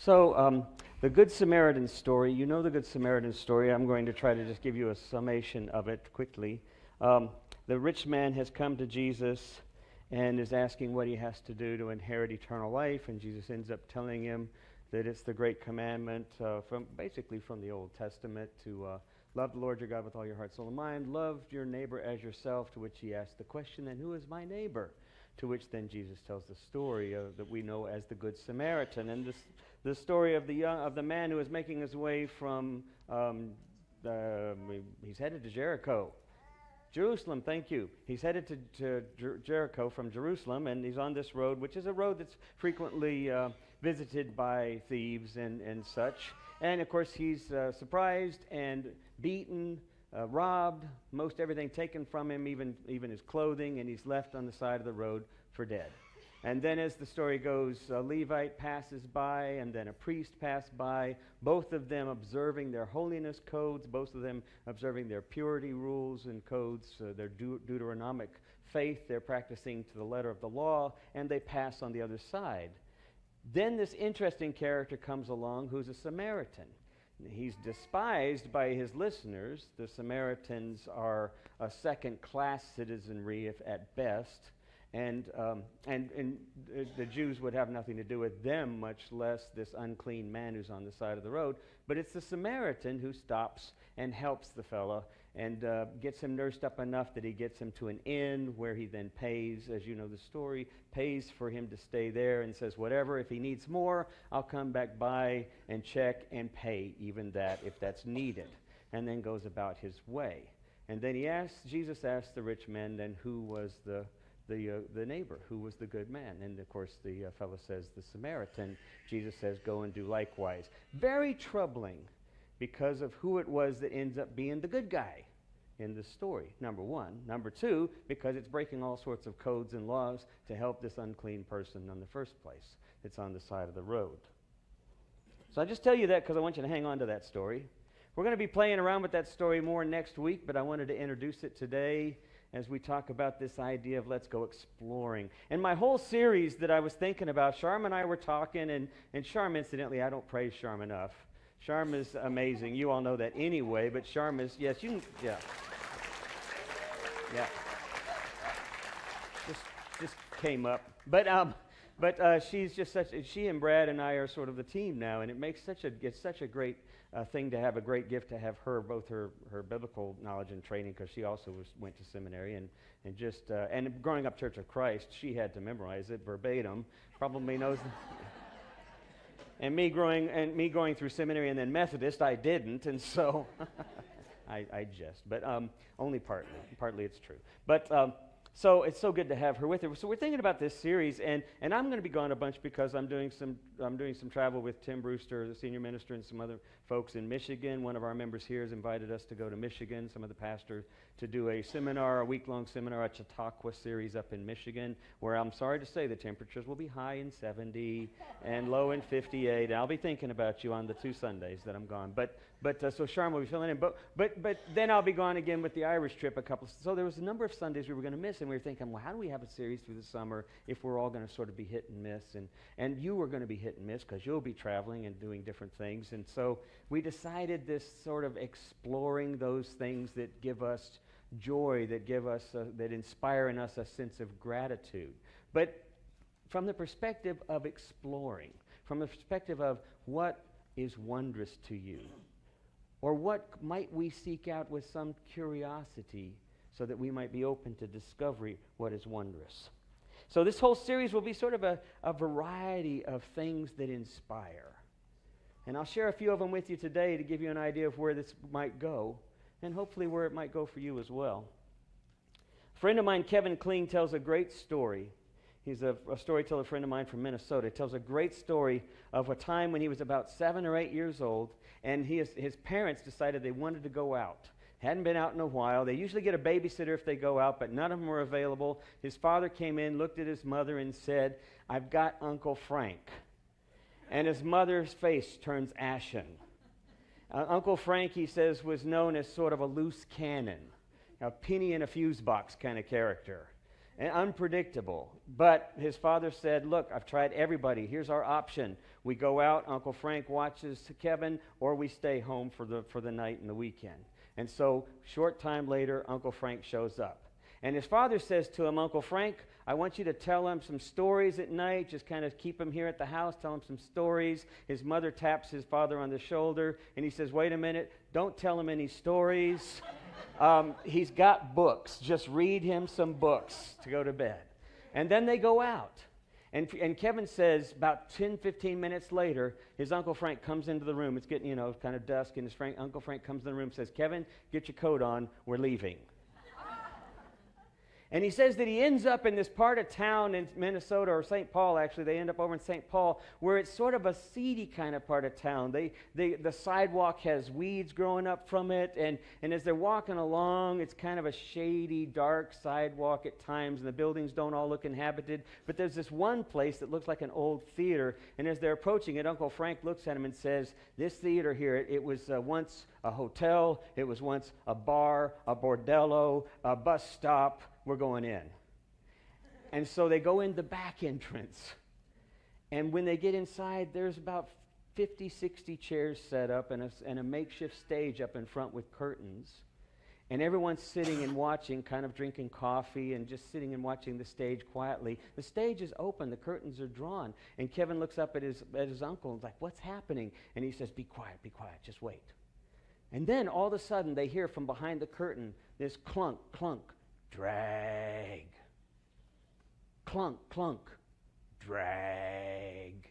The Good Samaritan story, you know the Good Samaritan story. I'm going to try to just give you a summation of it quickly. The rich man has come to Jesus and is asking what he has to do to inherit eternal life, and Jesus ends up telling him that it's the great commandment from the Old Testament to love the Lord your God with all your heart, soul, and mind. Love your neighbor as yourself, to which he asks the question, then who is my neighbor? To which then Jesus tells the story that we know as the Good Samaritan. And the story of the man who is making his way from, he's headed to Jericho. Jerusalem, thank you. He's headed to Jericho from Jerusalem, and he's on this road, which is a road that's frequently visited by thieves and such. And, of course, he's surprised and beaten, robbed, most everything taken from him, even his clothing, and he's left on the side of the road for dead. And then as the story goes, a Levite passes by, and then a priest passed by, both of them observing their holiness codes, both of them observing their purity rules and codes, their Deuteronomic faith. They're practicing to the letter of the law, and they pass on the other side. Then this interesting character comes along who's a Samaritan. He's despised by his listeners. The Samaritans are a second-class citizenry, if at best. And the Jews would have nothing to do with them, much less this unclean man who's on the side of the road. But it's the Samaritan who stops and helps the fellow and gets him nursed up enough that he gets him to an inn where he then pays, as you know the story, pays for him to stay there and says, whatever, if he needs more, I'll come back by and check and pay even that if that's needed. And then goes about his way. And then Jesus asked the rich man then who was the neighbor, who was the good man. And of course the fellow says the Samaritan. Jesus says go and do likewise. Very troubling because of who it was that ends up being the good guy in the story, number one. Number two, because it's breaking all sorts of codes and laws to help this unclean person in the first place. It's on the side of the road. So I just tell you that because I want you to hang on to that story. We're going to be playing around with that story more next week, but I wanted to introduce it today as we talk about this idea of let's go exploring. And my whole series that I was thinking about, Sharm and I were talking, and Sharm, incidentally, I don't praise Sharm enough. Sharm is amazing. You all know that anyway, but Sharm is, yes, you can, yeah. Yeah. Just came up. But she's just she and Brad and I are sort of the team now, and it's such a great thing to have, a great gift to have her, both her biblical knowledge and training, because she also went to seminary, and growing up Church of Christ, she had to memorize it verbatim, probably knows. And me going through seminary and then Methodist, I didn't, and so I jest, but only partly. Partly it's true. But so it's so good to have her with her. So we're thinking about this series, and I'm going to be gone a bunch because I'm doing some travel with Tim Brewster, the senior minister, and some other folks in Michigan. One of our members here has invited us to go to Michigan, some of the pastors, to do a week-long seminar, a Chautauqua series up in Michigan, where I'm sorry to say the temperatures will be high in 70 and low in 58. I'll be thinking about you on the 2 Sundays that I'm gone. But so Sharm will be filling in. But then I'll be gone again with the Irish trip so there was a number of Sundays we were going to miss, and we were thinking, well, how do we have a series through the summer if we're all going to sort of be hit and miss? And you are going to be hit and miss because you'll be traveling and doing different things. And so we decided this sort of exploring those things that give us joy, that inspire in us a sense of gratitude. But from the perspective of exploring, from the perspective of what is wondrous to you, or what might we seek out with some curiosity so that we might be open to discovery what is wondrous. So this whole series will be sort of a variety of things that inspire. And I'll share a few of them with you today to give you an idea of where this might go, and hopefully where it might go for you as well. A friend of mine, Kevin Kling, tells a great story. He's a storyteller friend of mine from Minnesota. He tells a great story of a time when he was about 7 or 8 years old, and his parents decided they wanted to go out. Hadn't been out in a while. They usually get a babysitter if they go out, but none of them were available. His father came in, looked at his mother, and said, "I've got Uncle Frank." And his mother's face turns ashen. Uncle Frank, he says, was known as sort of a loose cannon, a penny in a fuse box kind of character. and unpredictable. But his father said, look, I've tried everybody. Here's our option. We go out, Uncle Frank watches Kevin, or we stay home for the night and the weekend. And so, short time later, Uncle Frank shows up. And his father says to him, Uncle Frank, I want you to tell him some stories at night. Just kind of keep him here at the house, tell him some stories. His mother taps his father on the shoulder, and he says, wait a minute, don't tell him any stories. He's got books. Just read him some books to go to bed. And then they go out. And Kevin says about 10, 15 minutes later, his Uncle Frank comes into the room. It's getting, kind of dusk, and Uncle Frank comes in the room and says, Kevin, get your coat on. We're leaving. And he says that he ends up in this part of town in Minnesota, or St. Paul, actually. They end up over in St. Paul, where it's sort of a seedy kind of part of town. The sidewalk has weeds growing up from it, and as they're walking along, it's kind of a shady, dark sidewalk at times, and the buildings don't all look inhabited. But there's this one place that looks like an old theater, and as they're approaching it, Uncle Frank looks at him and says, this theater here, it was once a hotel, it was once a bar, a bordello, a bus stop. We're going in. And so they go in the back entrance. And when they get inside, there's about 50, 60 chairs set up and a makeshift stage up in front with curtains. And everyone's sitting and watching, kind of drinking coffee and just sitting and watching the stage quietly. The stage is open. The curtains are drawn. And Kevin looks up at his uncle and is like, what's happening? And he says, be quiet, just wait. And then all of a sudden they hear from behind the curtain this clunk, clunk, drag. Clunk, clunk, drag.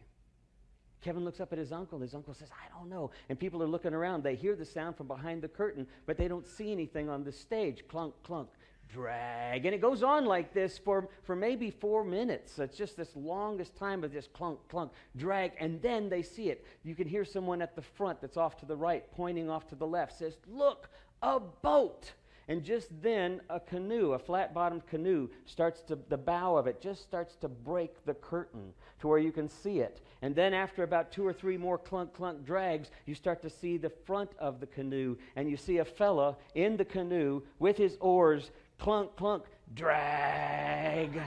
Kevin looks up at his uncle. His uncle says, I don't know. And people are looking around. They hear the sound from behind the curtain, but they don't see anything on the stage. Clunk, clunk, drag. And it goes on like this for maybe 4 minutes. It's just this longest time of this clunk, clunk, drag. And then they see it. You can hear someone at the front that's off to the right, pointing off to the left, says, look, a boat. And just then, a canoe, a flat-bottomed canoe, the bow of it just starts to break the curtain to where you can see it. And then after about 2 or 3 more clunk, clunk drags, you start to see the front of the canoe, and you see a fella in the canoe with his oars, clunk, clunk, drag.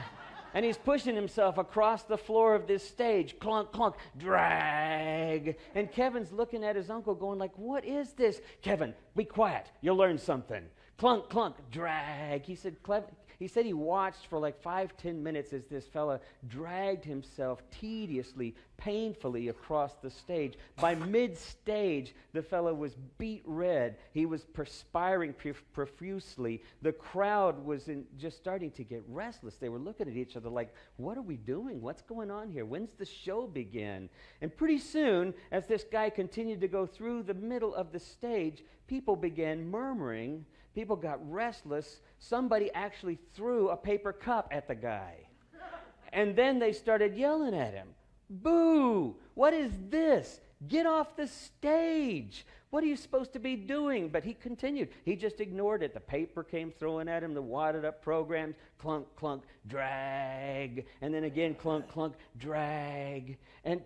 And he's pushing himself across the floor of this stage, clunk, clunk, drag. And Kevin's looking at his uncle going like, what is this? Kevin, be quiet. You'll learn something. Clunk, clunk, drag. He said he watched for like 5-10 minutes as this fella dragged himself tediously, painfully across the stage. By mid-stage, the fella was beet red. He was perspiring profusely. The crowd was just starting to get restless. They were looking at each other like, what are we doing? What's going on here? When's the show begin? And pretty soon, as this guy continued to go through the middle of the stage, people began murmuring. People got restless. Somebody actually threw a paper cup at the guy. And then they started yelling at him. Boo! What is this? Get off the stage. What are you supposed to be doing? But he continued. He just ignored it. The paper came throwing at him, the wadded up programs, clunk, clunk, drag. And then again, clunk, clunk, drag. And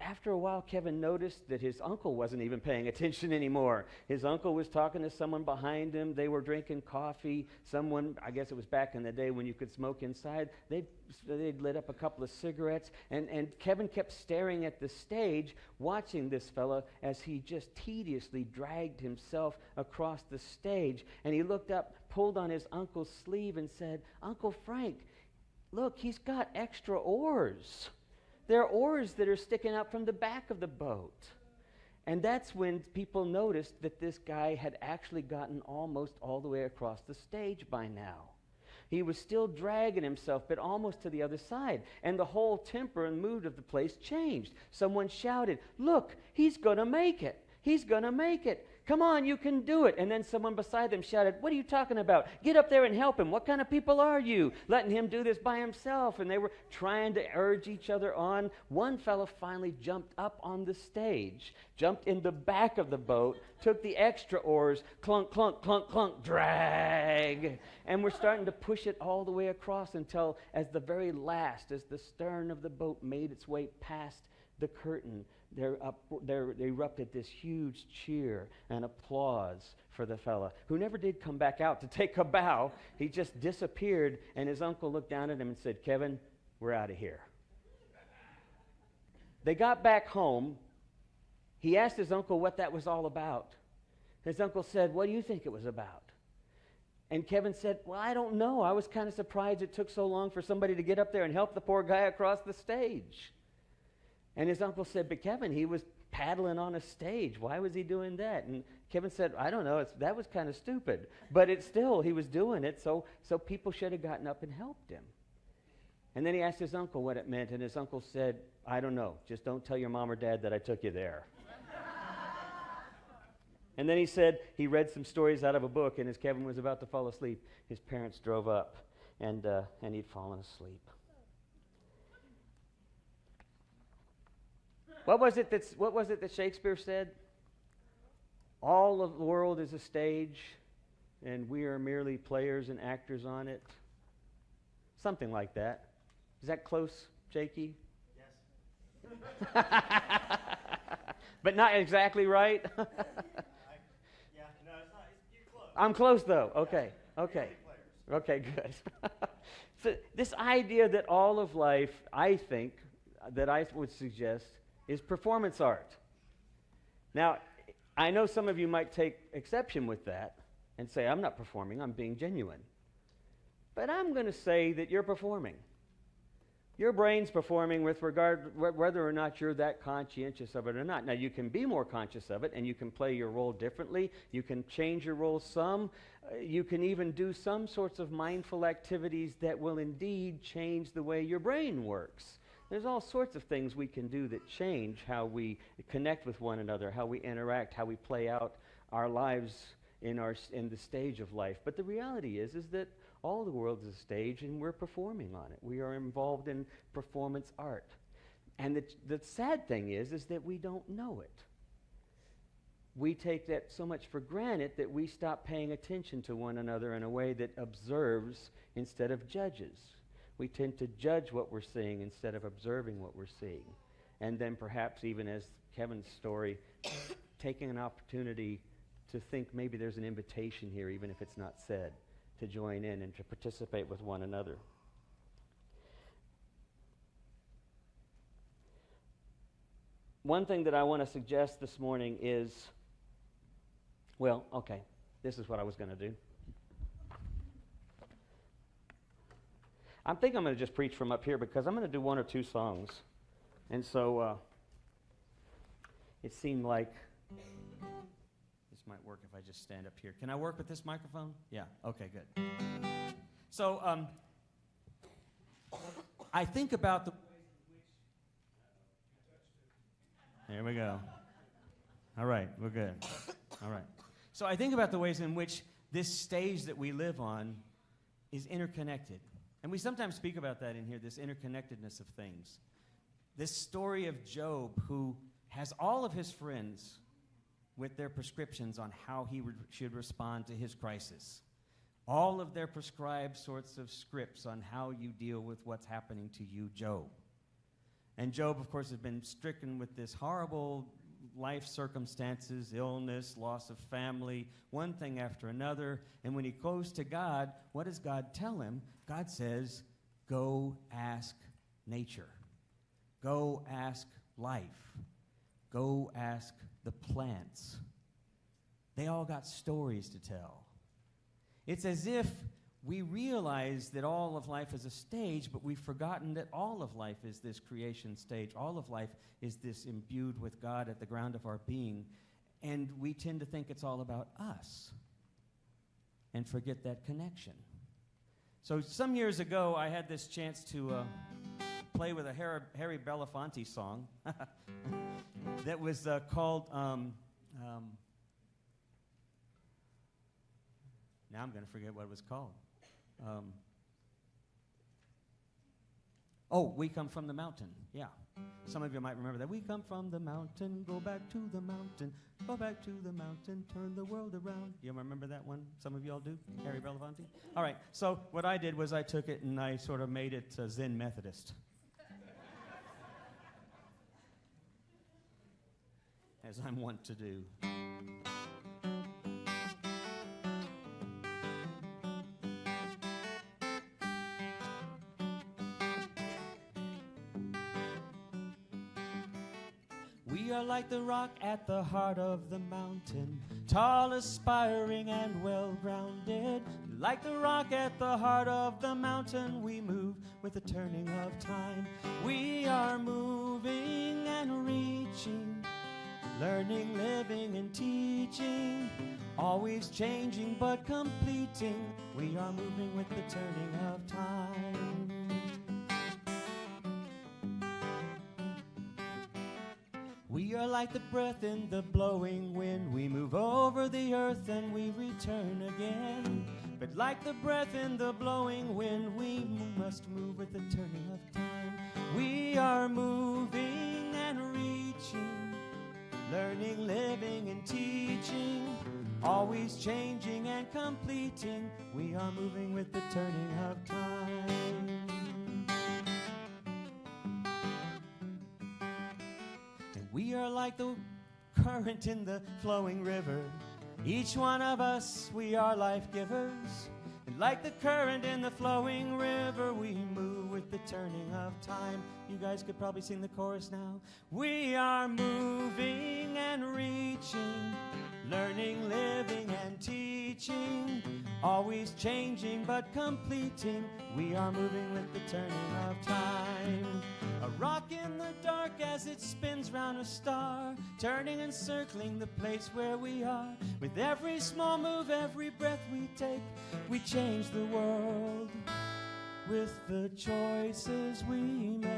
after a while, Kevin noticed that his uncle wasn't even paying attention anymore. His uncle was talking to someone behind him. They were drinking coffee. Someone, I guess it was back in the day when you could smoke inside, they'd lit up a couple of cigarettes. And Kevin kept staring at the stage, watching this fella as he just tediously dragged himself across the stage. And he looked up, pulled on his uncle's sleeve and said, Uncle Frank, look, he's got extra oars. There are oars that are sticking out from the back of the boat. And that's when people noticed that this guy had actually gotten almost all the way across the stage by now. He was still dragging himself, but almost to the other side. And the whole temper and mood of the place changed. Someone shouted, look, he's going to make it. He's going to make it. Come on, you can do it. And then someone beside them shouted, what are you talking about? Get up there and help him. What kind of people are you? Letting him do this by himself. And they were trying to urge each other on. One fellow finally jumped up on the stage, jumped in the back of the boat, took the extra oars, clunk, clunk, clunk, clunk, drag. And we're starting to push it all the way across until as the very last, as the stern of the boat made its way past the curtain, there erupted this huge cheer and applause for the fella, who never did come back out to take a bow. He just disappeared, and his uncle looked down at him and said, "Kevin, we're out of here." They got back home. He asked his uncle what that was all about. His uncle said, "What do you think it was about?" And Kevin said, "Well, I don't know. I was kind of surprised it took so long for somebody to get up there and help the poor guy across the stage." And his uncle said, "But Kevin, he was paddling on a stage. Why was he doing that?" And Kevin said, "I don't know. That was kind of stupid. But it's still, he was doing it, so people should have gotten up and helped him." And then he asked his uncle what it meant, and his uncle said, "I don't know. Just don't tell your mom or dad that I took you there." And then he said he read some stories out of a book, and as Kevin was about to fall asleep, his parents drove up, and he'd fallen asleep. What was it that Shakespeare said? All of the world is a stage, and we are merely players and actors on it. Something like that. Is that close, Jakey? Yes. But not exactly right? Yeah, no, it's not. You're close. I'm close, though. Okay, okay. Okay, good. So this idea that all of life, I think, that I would suggest, is performance art. Now, I know some of you might take exception with that and say, "I'm not performing, I'm being genuine." But I'm going to say that you're performing. Your brain's performing with regard whether or not you're that conscientious of it or not. Now, you can be more conscious of it, and you can play your role differently. You can change your role some. You can even do some sorts of mindful activities that will indeed change the way your brain works. There's all sorts of things we can do that change how we connect with one another, how we interact, how we play out our lives in the stage of life. But the reality is that all the world is a stage, and we're performing on it. We are involved in performance art. And the sad thing is that we don't know it. We take that so much for granted that we stop paying attention to one another in a way that observes instead of judges. We tend to judge what we're seeing instead of observing what we're seeing. And then perhaps, even as Kevin's story, taking an opportunity to think maybe there's an invitation here, even if it's not said, to join in and to participate with one another. One thing that I want to suggest this morning is, well, okay, this is what I was going to do. I think I'm going to just preach from up here because I'm going to do one or two songs. And so it seemed like this might work if I just stand up here. Can I work with this microphone? Yeah, okay, good. So I think about the... There we go. All right, we're good. All right. So I think about the ways in which this stage that we live on is interconnected. And we sometimes speak about that in here, this interconnectedness of things. This story of Job, who has all of his friends with their prescriptions on how he should respond to his crisis. All of their prescribed sorts of scripts on how you deal with what's happening to you, Job. And Job, of course, has been stricken with this horrible life circumstances, illness, loss of family, one thing after another. And when he goes to God, what does God tell him? God says, go ask nature. Go ask life. Go ask the plants. They all got stories to tell. It's as if we realize that all of life is a stage, but we've forgotten that all of life is this creation stage. All of life is this imbued with God at the ground of our being. And we tend to think it's all about us and forget that connection. So some years ago, I had this chance to play with a Harry Belafonte song that was called... now I'm going to forget what it was called. We Come From the Mountain. Yeah. Some of you might remember that. We come from the mountain, go back to the mountain, go back to the mountain, turn the world around. You remember that one? Some of you all do? Harry Belafonte? All right. So what I did was I took it and I sort of made it Zen Methodist. as I'm wont to do. We are like the rock at the heart of the mountain, tall, aspiring, and well-grounded. Like the rock at the heart of the mountain, we move with the turning of time. We are moving and reaching, learning, living, and teaching, always changing but completing. We are moving with the turning of time. We are like the breath in the blowing wind. We move over the earth and we return again. But like the breath in the blowing wind, we must move with the turning of time. We are moving and reaching, learning, living, and teaching, always changing and completing. We are moving with the turning of time. We are like the current in the flowing river. Each one of us, we are life givers. And like the current in the flowing river, we move with the turning of time. You guys could probably sing the chorus now. We are moving and reaching, learning, living, and teaching, always changing but completing. We are moving with the turning of time. A rock in the dark as it spins round a star, turning and circling the place where we are. With every small move, every breath we take, we change the world with the choices we make.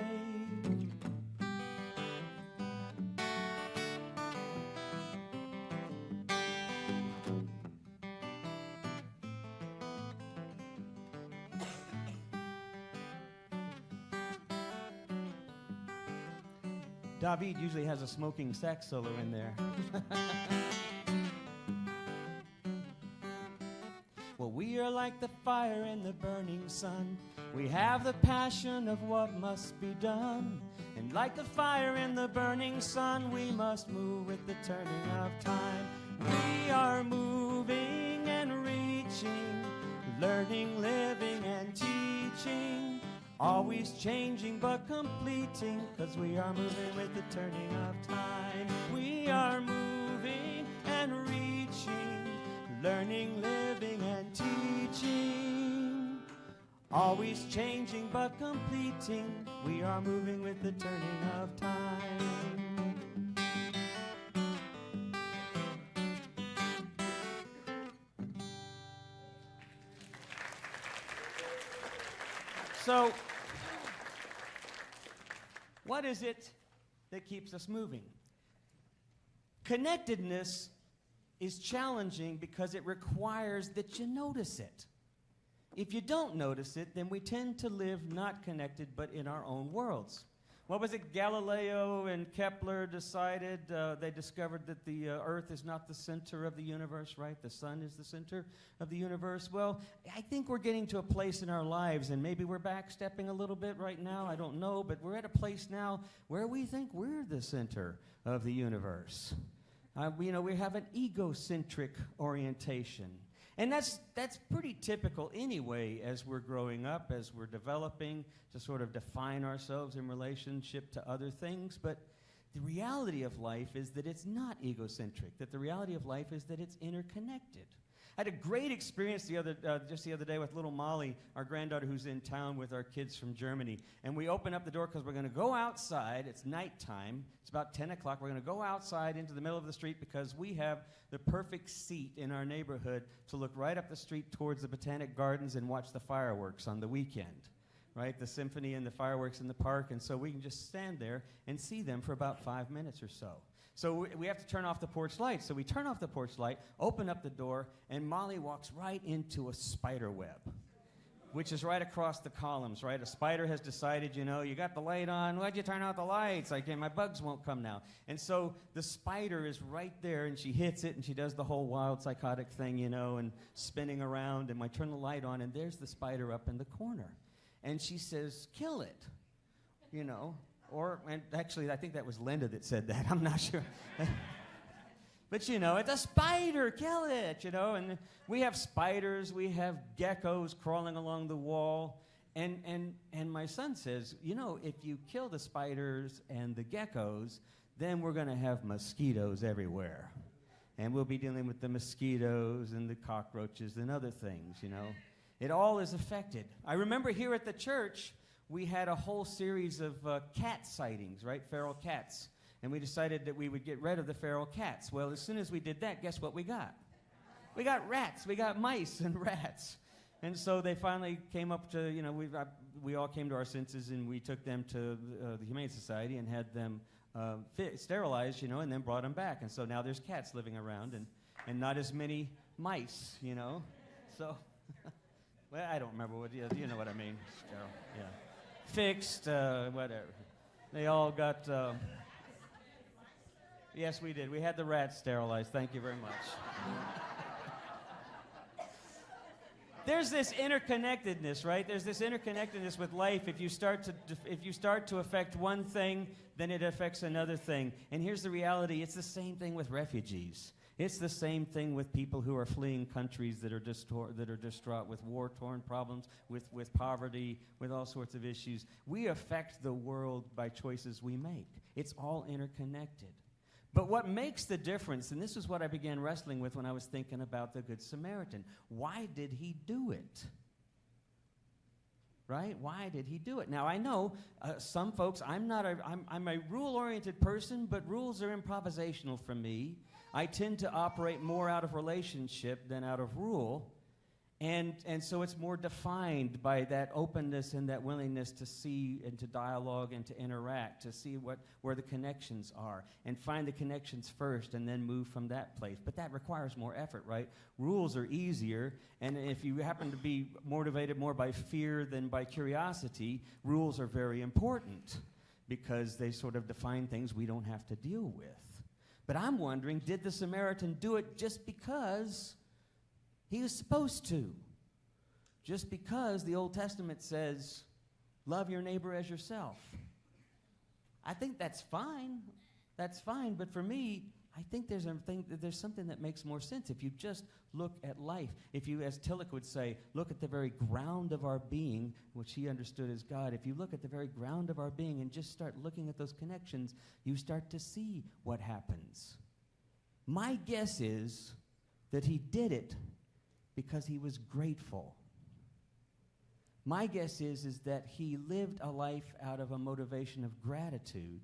David usually has a smoking sax solo in there. Well, we are like the fire in the burning sun. We have the passion of what must be done. And like the fire in the burning sun, we must move with the turning of time. We are moving and reaching, learning, living, and teaching, always changing but completing, 'cause we are moving with the turning of time. We are moving and reaching, learning, living, and teaching, always changing but completing. We are moving with the turning of time. So, what is it that keeps us moving? Connectedness is challenging because it requires that you notice it. If you don't notice it, then we tend to live not connected but in our own worlds. What was it Galileo and Kepler decided? They discovered that the Earth is not the center of the universe, right? The sun is the center of the universe. Well, I think we're getting to a place in our lives, and maybe we're backstepping a little bit right now, I don't know, but we're at a place now where we think we're the center of the universe. We have an egocentric orientation. And that's pretty typical anyway as we're growing up, as we're developing to sort of define ourselves in relationship to other things. But the reality of life is that it's not egocentric, that the reality of life is that it's interconnected. I had a great experience just the other day with little Molly, our granddaughter who's in town with our kids from Germany. And we open up the door because we're going to go outside. It's nighttime. It's about 10 o'clock. We're going to go outside into the middle of the street because we have the perfect seat in our neighborhood to look right up the street towards the Botanic Gardens and watch the fireworks on the weekend, right? The symphony and the fireworks in the park. And so we can just stand there and see them for about 5 minutes or so. So we have to turn off the porch light. So we turn off the porch light, open up the door, and Molly walks right into a spider web, which is right across the columns, right? A spider has decided, you got the light on. Why'd you turn out the lights? Like, my bugs won't come now. And so the spider is right there, and she hits it, and she does the whole wild psychotic thing, and spinning around. And I turn the light on, and there's the spider up in the corner. And she says, kill it, and actually, I think that was Linda that said that. I'm not sure. But, it's a spider, kill it, And we have spiders, we have geckos crawling along the wall. And my son says, if you kill the spiders and the geckos, then we're going to have mosquitoes everywhere. And we'll be dealing with the mosquitoes and the cockroaches and other things, It all is affected. I remember here at the church, we had a whole series of cat sightings, right? Feral cats. And we decided that we would get rid of the feral cats. Well, as soon as we did that, guess what we got? We got rats. We got mice and rats. And so they finally came up to, we all came to our senses, and we took them to the Humane Society and had them sterilized, and then brought them back. And so now there's cats living around and not as many mice, So, well, I don't remember what, you know what I mean. Sterile, yeah. Fixed, whatever. They all got... Yes, we did. We had the rats sterilized. Thank you very much. There's this interconnectedness, right? There's this interconnectedness with life. If you start to affect one thing, then it affects another thing. And here's the reality. It's the same thing with refugees. It's the same thing with people who are fleeing countries that are distraught with war-torn problems, with poverty, with all sorts of issues. We affect the world by choices we make. It's all interconnected. But what makes the difference, and this is what I began wrestling with when I was thinking about the Good Samaritan. Why did he do it? Right? Why did he do it? Now, I know some folks, I'm a rule-oriented person, but rules are improvisational for me. I tend to operate more out of relationship than out of rule. And so it's more defined by that openness and that willingness to see and to dialogue and to interact, to see where the connections are, and find the connections first and then move from that place. But that requires more effort, right? Rules are easier, and if you happen to be motivated more by fear than by curiosity, rules are very important because they sort of define things we don't have to deal with. But I'm wondering, did the Samaritan do it just because he was supposed to? Just because the Old Testament says, love your neighbor as yourself. I think that's fine. That's fine. But for me, I think there's something that makes more sense. If you just look at life, if you, as Tillich would say, look at the very ground of our being, which he understood as God, if you look at the very ground of our being and just start looking at those connections, you start to see what happens. My guess is that he did it because he was grateful. My guess is that he lived a life out of a motivation of gratitude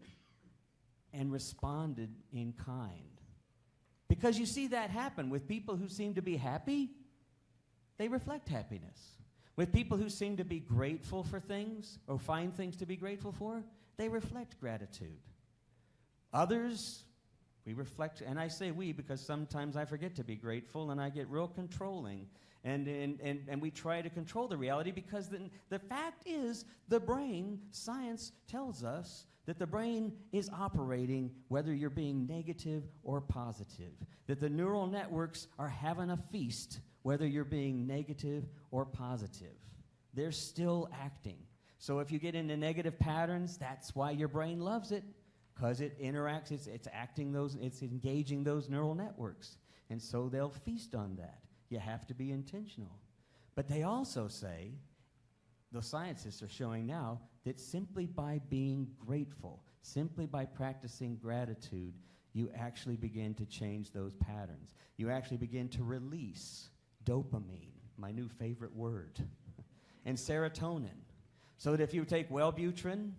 and responded in kind. Because you see that happen with people who seem to be happy, they reflect happiness. With people who seem to be grateful for things or find things to be grateful for, they reflect gratitude. Others, we reflect, and I say we because sometimes I forget to be grateful and I get real controlling. And we try to control the reality because the fact is the brain, science tells us that the brain is operating whether you're being negative or positive. That the neural networks are having a feast whether you're being negative or positive. They're still acting. So if you get into negative patterns, that's why your brain loves it, because it interacts, it's engaging those neural networks. And so they'll feast on that. You have to be intentional. But they also say, the scientists are showing now, that simply by being grateful, simply by practicing gratitude, you actually begin to change those patterns. You actually begin to release dopamine, my new favorite word, and serotonin. So that if you take Wellbutrin,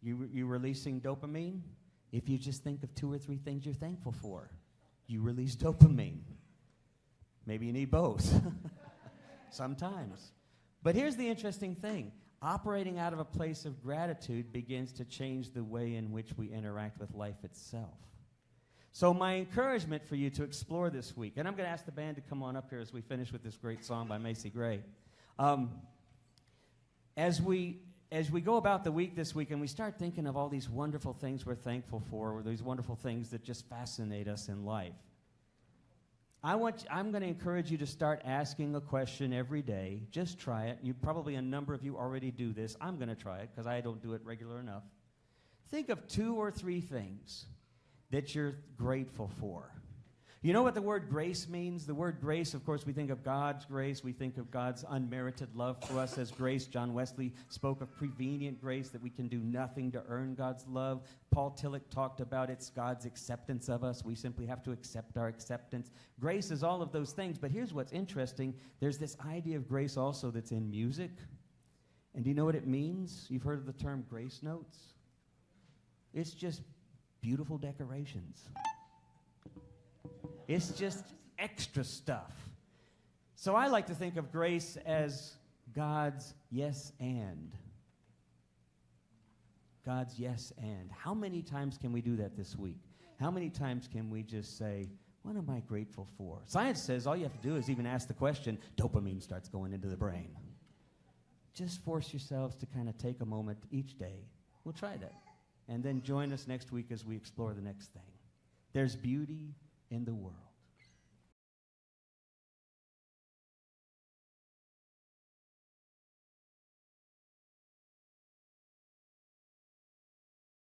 you're releasing dopamine. If you just think of 2 or 3 things you're thankful for, you release dopamine. Maybe you need both. Sometimes. But here's the interesting thing. Operating out of a place of gratitude begins to change the way in which we interact with life itself. So my encouragement for you to explore this week, and I'm going to ask the band to come on up here as we finish with this great song by Macy Gray. As we go about the week this week and we start thinking of all these wonderful things we're thankful for, or these wonderful things that just fascinate us in life, I'm going to encourage you to start asking a question every day. Just try it. Probably a number of you already do this. I'm going to try it because I don't do it regular enough. Think of 2 or 3 things that you're grateful for. You know what the word grace means? The word grace, of course, we think of God's grace. We think of God's unmerited love for us as grace. John Wesley spoke of prevenient grace, that we can do nothing to earn God's love. Paul Tillich talked about it's God's acceptance of us. We simply have to accept our acceptance. Grace is all of those things, but here's what's interesting. There's this idea of grace also that's in music. And do you know what it means? You've heard of the term grace notes? It's just beautiful decorations. It's just extra stuff. So I like to think of grace as God's yes and. God's yes and. How many times can we do that this week? How many times can we just say, what am I grateful for? Science says all you have to do is even ask the question, dopamine starts going into the brain. Just force yourselves to kind of take a moment each day. We'll try that. And then join us next week as we explore the next thing. There's beauty in the world.